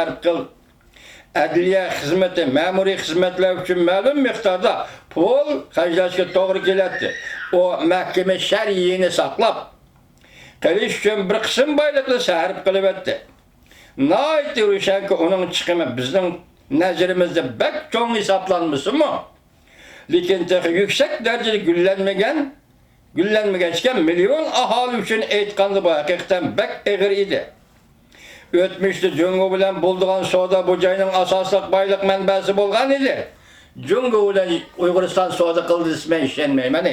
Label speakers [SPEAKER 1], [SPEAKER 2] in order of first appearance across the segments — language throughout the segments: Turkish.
[SPEAKER 1] qıl. Adliya xizmati, ma'muriy xizmatlar uchun ma'lum miqdorda pul xarjlashga to'g'ri keladi. O mahkama shar'iyini saqlab qilish uchun bir qism boylikni sarf qilib o'tdi. Nayt o'shanki uning chiqimi bizning nazarimizda bak cho'ng hisoblanmasimi? Lekin yüksek darajada gullanmagan milyon aholi uchun aytganda bu haqiqatan bak ig'ir edi. O'tmishda Jungo bilan bo'lgan savdo bu joyning asosliq boylik manbasi bo'lgan edi. Jungo bilan Uyg'uriston savdo qildi desmay ishonmayman.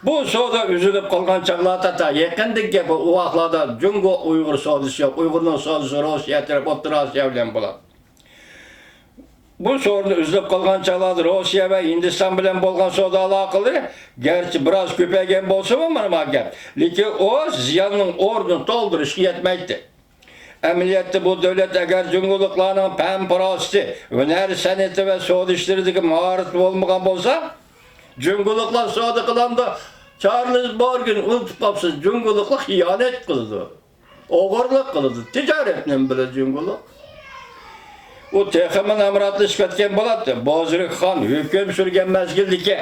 [SPEAKER 1] Bu savdo uzilib qolgan chaqlarda yaqindik gap u vaqtlarda Jungo Uyg'ur savdosi yo'q, Uyg'urning savdosi Rossiya taraf O'rta Osiyo bilan bo'ladi. Bu sorunu üzülüp kalgan çağlarda Rusya ve Hindistan bilen bolgan savdo aloqalari gerçi biraz köpeygen bolsa mı bana gap. Lekin o ziyanın ordunu to'ldirishga yetmaydi. Amaliyotda bu devlet eğer cumhurluklarının pen parası, hüner sanati ve savdo işlerideki maharet olmagan bolsa, cumhurluklar savdo qilanda Charles Borgin unutib qolsiz, cumhurluklar xiyonet qildi. O'g'irlik qildi. Tijoratdan bilan cumhurluk. O texmin amratlı işletken boladı. Bozruk Xan hüküm sürgen mezgildeki.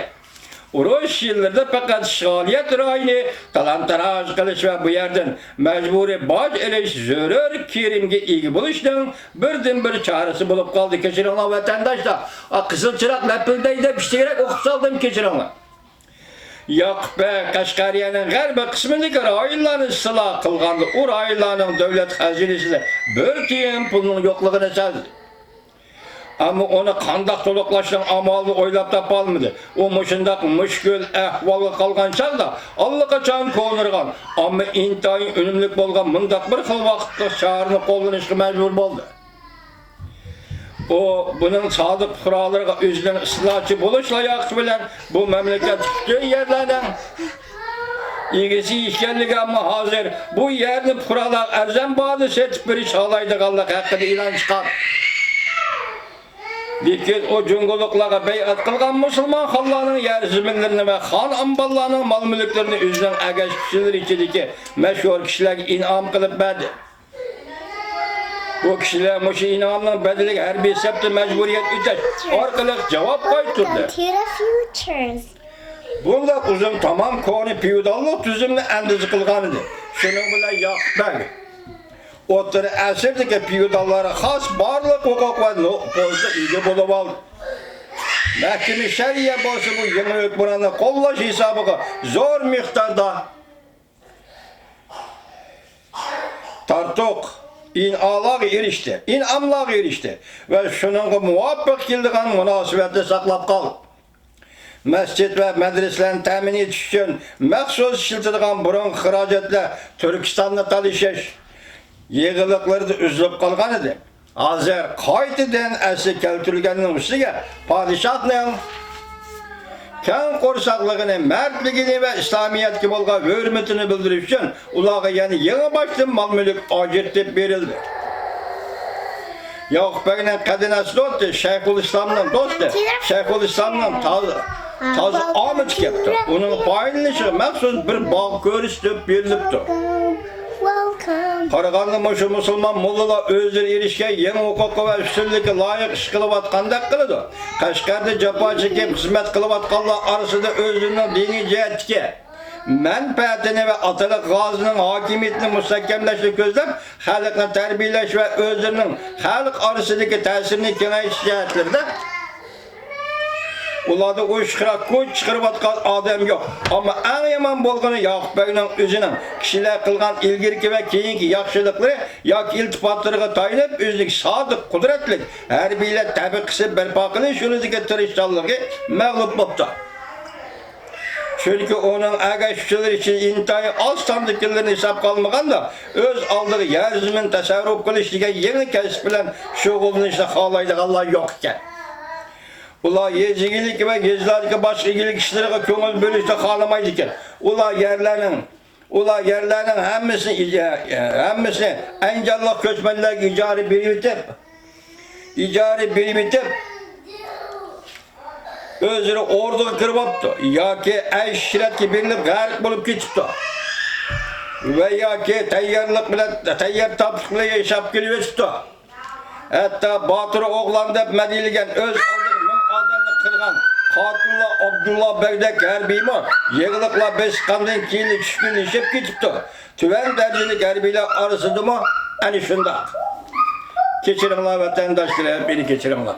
[SPEAKER 1] Uruş yıllarda fakat şaliyet rayını talantaraj kılıç ve bu yerden mecburi bac eleş zörür kirimge ilgi buluştan birden bir çaresi bulup kaldı keçirenler vatandaş da. Kızıl çırak lepildeydi piştirerek okusaldım keçirenler. Yok be Kaşgariya'nın galiba kısmındaki raylarını sıla kılgandı. O raylarının devlet hazinesi de bir tiyen pulunun yokluğuna sazdı. Ama onu qandaq to'liqlashning amalini o'ylab topolmadi. O mushundaq mushkul ahvolga qolgan chaqda allaqachon ko'nirgan, ammo intayin unumli bo'lgan mundaq bir xil vaqtda shaharni qo'llanishga majbur bo'ldi. O buning sodiq fuqarolariga o'zining islohchi bo'lish layoqati bilan bu mamlakat bütün yerlardan ilgisi işkenligi ama hozir bu yerni fuqarolar arzon bahoda setib berish olaydiganlik haqida e'lon chiqardi. Lekin o cumhurluklara beyat kılgan Müslüman hallarının yer ziminlerini ve han amballarının mal mülklerini üzülen agaç kişiler içindeki meşhur kişilerge inam kılıp verdi. Bu kişiler muşu inamının bedeli her bir septi mecburiyet ödeş orkalık cevap koyturdu. Bunda uzun tamam konu piyudallık tüzümle endizi kılgan idi. Şunun bile yakbel. Otur əsrdəki piyudalara xas barlıq hüquq və pozda ilgi bulub aldı. Məhkəmə şəriyə bolsa bu yeni hükmranı qollaş hesabıqa zor miqdarda tartuq, inalaq erişdi və şununla muvaffaq kildiğən münasibətli saqlab qaldı. Məscid və mədreslərini təmin etiş üçün məxsus işlətildiğən burun xiracətlə Türkistanla talışış yığılıqları da üzülüp qalğan idi. Hazır qaytadan əsli keltirilganning ustiga padişahning keng qo'rsaqligini, mardligini va İslamiyatga bo'lgan hurmatini bildirish uchun ularga yana yangi boshdan mol-mulk ajratib berildi. Yo'q, bag'na qadinasi do'sti, Shayxulislamning do'sti, Shayxulislamning toza omad kepti. Uning foydalanishi maxsus bir bog' ko'rsatib berilibdi. Qaraganda muşu Müslüman mullalar özleri erişken yeni hukuku ve üstünlüğü layık iş kılıvatkandak kılıdı. Kaşgarda capa çekip hizmet kılıvatkanlar arasında özlerinin dini cihetki menfaatini ve atalık gazının hakimiyetini müstakemleşlik gözlem halkına terbiyeleş ve özlerinin halk arasındaki tesirini kenayiş cihetlerde ularda uyuşqıraq koç çıxırıb atqan adam yox. Amma ən yaman bolğunu Yaqub bəyinin özünün kişilər qılğan ilgirki və keyinki yaxşılıqları yoki iltifatlarına tayinib özlük sadiq, qudretlik hərbiyle təbiqisi bərpa qilish yo'lidagi tirishchanligi mag'lub bo'ldi. Çünki onun agaşçılar için intayin az sandıklarını hesap kalmaganda öz aldığı yer zimin tasarruf qilish degan yeni kasb bilan shug'ullanishni xohlaydiganlar yo'q ekan. Ular yezigilik ve gezilardaki başka ilgili kişilere köngül bölüşte xalamaydı ekan. Ular yerlerinin hemmisini engelli köçmenlerge icari birimitip özleri orduga kirib olibdi yoki ayshratga berilib g'arq bo'lib ketibdi va yoki tayyorlik bilan tayyor topishib bilan yashab kelyapti. Hatta Batır oğlan dep medilgen öz aldığı mın adamını kırgan. Katılla Abdullah Bey'dek harbiymi, yığılıkla 5 kandın kiyili 3 gün işip gitipti. Tüven dercilik harbiyle arasıdı mı? Hani şunda. Geçirinler vatandaşlar, beni geçirinler.